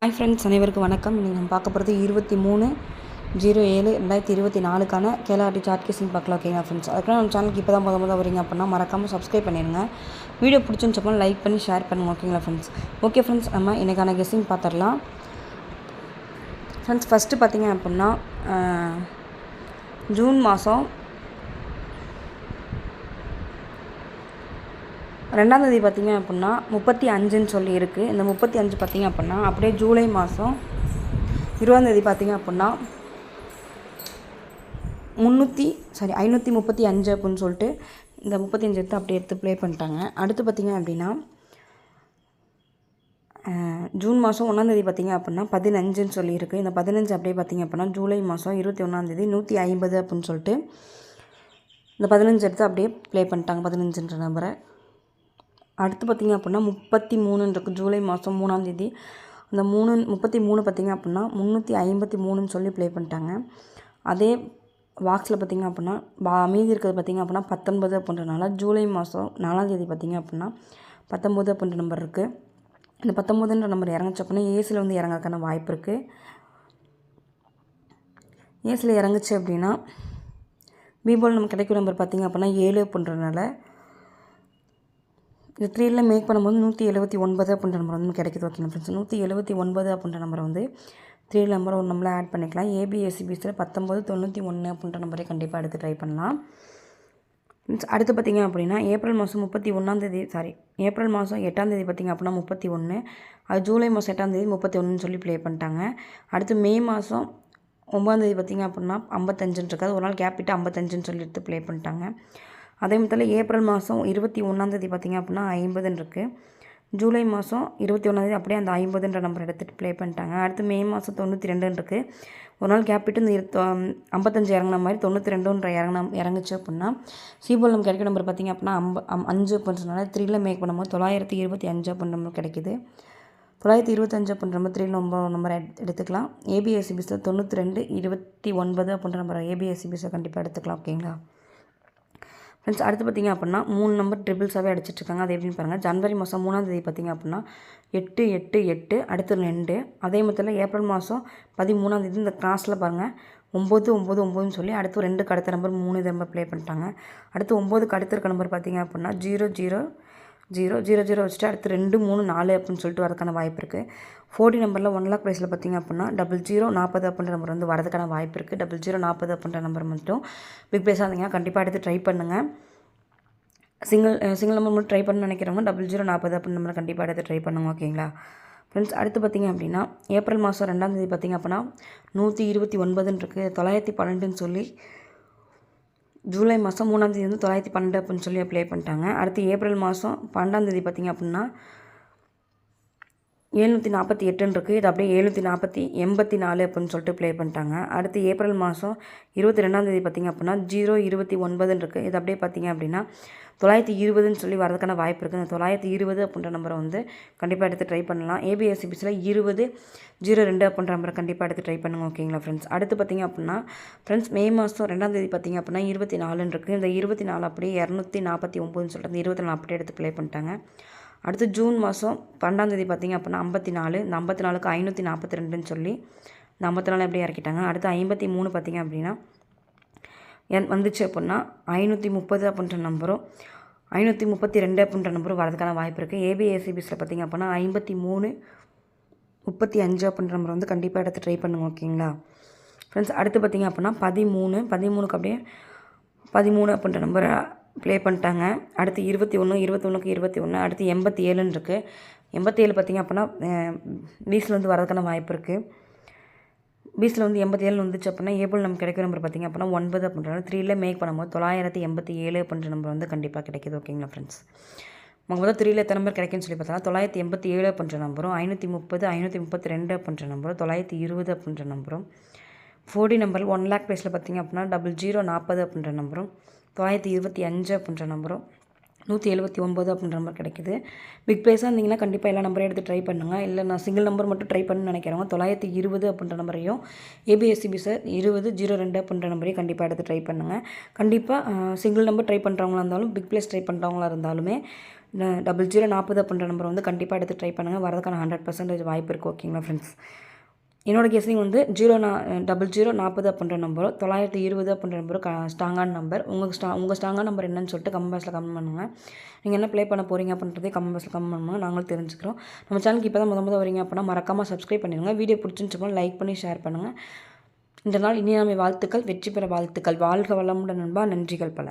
Hi friends, அனைவருக்கும் வணக்கம். இன்றைக்கி நம்ம பார்க்க போகிறது 23/07/2024 கேலாட்டி சார்ட் கேசிங் பார்க்கலாம். ஓகேங்களா ஃப்ரெண்ட்ஸ்? அதுக்குலாம் நம்ம சேனலுக்கு இப்போ தான் முதல் வரீங்க அப்படின்னா மறக்காமல் சப்ஸ்கிரைப் பண்ணிடுங்க. வீடியோ பிடிச்சுன்னு சொல்லலாம் லைக் பண்ணி ஷேர் பண்ணுங்கள். ஓகேங்களா ஃப்ரெண்ட்ஸ்? ஓகே ஃப்ரெண்ட்ஸ், நம்ம இன்றைக்கான கெஸ்ஸிங் பார்த்துடலாம். ஃப்ரெண்ட்ஸ், ஃபஸ்ட்டு பார்த்தீங்க அப்படின்னா ஜூன் மாதம் 2ஆம் தேதி பார்த்திங்க அப்படின்னா 35ன்னு சொல்லி இருக்குது. இந்த 35 பார்த்திங்க அப்படின்னா அப்படியே ஜூலை மாதம் 20ஆம் தேதி பார்த்திங்க அப்படின்னா 535 அப்படின்னு சொல்லிட்டு இந்த 35 எடுத்து அப்படியே எடுத்து ப்ளே பண்ணிட்டாங்க. அடுத்து பார்த்திங்க அப்படின்னா ஜூன் மாதம் 1ஆம் தேதி பார்த்திங்க அப்படின்னா 15ன்னு சொல்லியிருக்கு. இந்த 15 அப்படியே பார்த்திங்க அப்படின்னா ஜூலை மாதம் 21ஆம் தேதி 150 அப்படின்னு சொல்லிட்டு இந்த 15 எடுத்து அப்படியே ப்ளே பண்ணிட்டாங்க 15ன்ற நம்பரை. அடுத்து பார்த்திங்க அப்படின்னா 33 இருக்குது ஜூலை மாதம் 3ஆம் தேதி. அந்த 33 பார்த்திங்க அப்படின்னா 353ன்னு சொல்லி ப்ளே பண்ணிட்டாங்க. அதே பாக்ஸில் பார்த்திங்க அப்படின்னா மீதி இருக்கிறது பார்த்திங்க அப்படின்னா 19 அப்படின்றனால ஜூலை மாதம் 4ஆம் தேதி பார்த்திங்க அப்படின்னா 19 அப்படின்ற நம்பர் இருக்குது. இந்த 19ன்ற நம்பர் இறங்குச்சு அப்படின்னா ஏசியில் வந்து இறங்கிறதுக்கான வாய்ப்பு இருக்குது. ஏசியில் இறங்குச்சு அப்படின்னா பிபோல் நமக்கு கிடைக்கிற நம்பர் பார்த்திங்க அப்படின்னா 7 அப்படின்றனால இது 3ல் மேக் பண்ணும்போது 179 அப்படின்ற நம்பர் வந்து கிடைக்குது. ஓகேங்க ஃப்ரெண்ட்ஸ், 179 அப்படின்ற நம்பரை வந்து 3 நம்பர் ஒரு நம்பரில் ஆட் பண்ணிக்கலாம். ஏபிஎஸ்சிபிஸில் 1991 அப்படின்ற நம்பரை கண்டிப்பாக எடுத்து ட்ரை பண்ணலாம். அடுத்து பார்த்திங்க அப்படின்னா ஏப்ரல் மாதம் 8ஆம் தேதி பார்த்திங்க அப்படின்னா 31, அது ஜூலை மாதம் 8ஆம் தேதி 31ன்னு சொல்லி ப்ளே பண்ணிட்டாங்க. அடுத்து மே மாதம் 9ஆம் தேதி பார்த்திங்க அப்படின்னா 55ன்னு இருக்காது, ஒரு நாள் கேப் விட்டு 55ன்னு சொல்லி எடுத்து ப்ளே பண்ணிட்டாங்க. அதே மாதிரி ஏப்ரல் மாதம் 21ஆம் தேதி பார்த்திங்க அப்படின்னா 50ன்னு இருக்குது. ஜூலை மாதம் 21ஆம் தேதி அப்படியே அந்த 50ன்ற நம்பர் எடுத்துகிட்டு ப்ளே பண்ணிட்டாங்க. அடுத்து மே மாதம் 92ன்னு இருக்குது, ஒரு நாள் கேப் விட்டு இந்த 55 இறங்கின மாதிரி 92ன்ற இறங்குச்சு அப்படின்னா சிபோல் நமக்கு கிடைக்கிற நம்பர் பார்த்திங்க அப்படின்னா 5 அப்படின்றனால 3ல் மேக் பண்ணும்போது 925 அப்படின்ற நம்பர் கிடைக்கிது. 925 அப்படின்ற நம்பர் 3 நம்பர் எடுத்துக்கலாம். ஏபிஎஸ்சிபிஸில் 9229 அப்படின்ற நம்பர் ஏபிஎஸ்சிபிஸை கண்டிப்பாக எடுத்துக்கலாம். ஓகேங்களா ஃப்ரெண்ட்ஸ்? அடுத்து பார்த்திங்க அப்படின்னா 3 நம்பர் ட்ரிபிள்ஸாகவே அடிச்சிட்ருக்காங்க. அது எப்படின்னு பாருங்கள். ஜனவரி மாதம் 3ஆம் தேதி பார்த்திங்க அப்படின்னா 888, அடுத்து 2. அதே மாதிரி ஏப்ரல் மாதம் 13ஆம் தேதி இந்த கிராஸில் பாருங்கள் 999ன்னு சொல்லி அடுத்து 2க்கு அடுத்த நம்பர் 3 இது நம்பர் ப்ளே பண்ணிட்டாங்க. அடுத்து 9க்கு அடுத்த இருக்க நம்பர் பார்த்திங்க அப்படின்னா 00000 வச்சுட்டு அடுத்து 2 3 4 அப்படின்னு சொல்லிட்டு வரதுக்கான வாய்ப்பு இருக்குது. 40 நம்பரில் 1 லாக் ப்ரைஸில் பார்த்திங்க அப்படின்னா 0040 அப்படின்ற நம்பர் வந்து வரதுக்கான வாய்ப்பு இருக்குது. 0040 அப்படின்ற நம்பர் மட்டும் பிக் ப்ரைஸாக இருந்தீங்கன்னா கண்டிப்பாக எடுத்து ட்ரை பண்ணுங்கள். சிங்கிள் நம்பர் மட்டும் ட்ரை பண்ணணும்னு நினைக்கிறவங்க 0040 அப்படின்ற நம்பர் கண்டிப்பாக எடுத்து ட்ரை பண்ணுங்க. ஓகேங்களா ஃப்ரெண்ட்ஸ்? அடுத்து பார்த்திங்க அப்படின்னா ஏப்ரல் மாதம் 2ஆம் தேதி பார்த்திங்க அப்படின்னா 129ன்னு இருக்குது, 912ன்னு சொல்லி ஜூலை மாதம் 3ஆம் தேதி வந்து 912 அப்படின்னு சொல்லி ப்ளே பண்ணிட்டாங்க. அடுத்து ஏப்ரல் மாதம் 12ஆம் தேதி பார்த்திங்க அப்படின்னா 748ன்னு இருக்குது, இது அப்படியே 784 அப்படின்னு சொல்லிட்டு ப்ளே பண்ணிட்டாங்க. அடுத்து ஏப்ரல் மாதம் 22ஆம் தேதி பார்த்திங்க அப்படின்னா 029ன்னு இருக்குது, இது அப்படியே பார்த்திங்க அப்படின்னா 920ன்னு சொல்லி வரதுக்கான வாய்ப்பு இருக்குது. இந்த 920 அப்படின்ற நம்பரை வந்து கண்டிப்பாக எடுத்து ட்ரை பண்ணலாம். ஏபிஎஸ்சிபிஸில் 2002 அப்படின்ற நம்பரை கண்டிப்பாக எடுத்து ட்ரை பண்ணுங்கள். ஓகேங்களா ஃப்ரெண்ட்ஸ்? அடுத்து பார்த்திங்க அப்படின்னா ஃப்ரெண்ட்ஸ் மே மாதம் 2ஆம் தேதி பார்த்திங்க அப்படின்னா 24ன்னு இருக்குது, இந்த 24 அப்படியே 249ன்னு சொல்லிட்டு அந்த 24 அப்படியே எடுத்து ப்ளே பண்ணிட்டாங்க. அடுத்து ஜூன் மாதம் 12ஆம் தேதி பார்த்திங்க அப்படின்னா 54, இந்த 54க்கு 542ன்னு சொல்லி இந்த 54 அப்படியே இறக்கிட்டாங்க. அடுத்து 53 பார்த்திங்க அப்படின்னா வந்துச்சு அப்படின்னா 530 அப்படின்ற நம்பரும் 532 அப்படின்ற நம்பரும் வரதுக்கான வாய்ப்பு இருக்குது. ஏபிஎஸ்சிபிஸில் பார்த்திங்க அப்படின்னா 53 35 அப்படின்ற நம்பர் வந்து கண்டிப்பாக எடுத்து ட்ரை பண்ணுங்க. ஓகேங்களா ஃப்ரெண்ட்ஸ்? அடுத்து பார்த்திங்க அப்படின்னா 13க்கு அப்படியே 13 அப்படின்ற நம்பரை ப்ளே பண்ணிட்டாங்க. அடுத்து 21க்கு 21, அடுத்து 87ன்னு இருக்குது. 87 பார்த்திங்க அப்படின்னா பீஸில் வந்து வரதுக்கான வாய்ப்பு இருக்குது. பீஸில் வந்து 87 வந்துச்சு அப்படின்னா ஏபிள் நமக்கு கிடைக்கிற நம்பர் பார்த்திங்க அப்படின்னா 9 அப்படின்றாங்க. 3ல் மேக் பண்ணும்போது 987 அப்படின்ற நம்பர் வந்து கண்டிப்பாக கிடைக்கிது. ஓகேங்களா ஃப்ரெண்ட்ஸ்? நமக்கு முதல் 3ல் எத்தனை நம்பர் கிடைக்குன்னு சொல்லி பார்த்தா 987 அப்படின்ற நம்பரும் 530, 532 அப்படின்ற நம்பரும் 920 அப்படின்ற நம்பரும் 40 நம்பர் 1 லாக் ப்ரைஸில் பார்த்திங்க அப்படின்னா 0040 அப்படின்ற நம்பரும் 925 அப்படின்ற நம்பரும் 179 அப்படின்ற நம்பர் கிடைக்குது. பிக் ப்ரைஸாக இருந்திங்கன்னா கண்டிப்பாக எல்லா நம்பரையும் எடுத்து ட்ரை பண்ணுங்கள். இல்லை நான் சிங்கிள் நம்பர் மட்டும் ட்ரை பண்ணணும்னு நினைக்கிறவங்க 920 அப்படின்ற நம்பரையும் ஏபிஎஸ்சிபிஸை 2002 அப்படின்ற நம்பரையும் கண்டிப்பாக எடுத்து ட்ரை பண்ணுங்கள். கண்டிப்பாக சிங்கிள் நம்பர் ட்ரை பண்ணுறவங்களா இருந்தாலும் பிக் ப்ரைஸ் ட்ரை பண்ணுறவங்களா இருந்தாலுமே 0040 அப்படின்ற நம்பர் வந்து கண்டிப்பாக எடுத்து ட்ரை பண்ணுங்கள். வரதுக்கான 100% வாய்ப்பு இருக்குது. ஓகேங்களா ஃப்ரெண்ட்ஸ்? என்னோட கெஸ்ஸிங் வந்து 0040 அப்படின்ற நம்பரும் 920 அப்படின்ற நம்பரும் ஸ்ட்ராங்கான நம்பர். உங்கள் ஸ்ட்ராங்கான நம்பர் என்னன்னு சொல்லிட்டு கமெண்ட் பாக்ஸில் கமெண்ட் பண்ணுங்கள். நீங்கள் என்ன ப்ளே பண்ண போகிறீங்க அப்படின்றதே கமெண்ட் பாக்ஸில் கமெண்ட் பண்ணுங்கள். நாங்களும் தெரிஞ்சுக்கிறோம். நம்ம சேனலுக்கு இப்போ தான் முத வரீங்க அப்படின்னா மறக்காமல் சப்ஸ்கிரைப் பண்ணிடுங்க. வீடியோ பிடிச்சிருந்துச்சுன்னா லைக் பண்ணி ஷேர் பண்ணுங்கள். இந்த நாள் இனிய வாழ்த்துக்கள், வெற்றி பெற வாழ்த்துக்கள். வாழ்க வளமுடன் நண்பா. நன்றிகள் பல.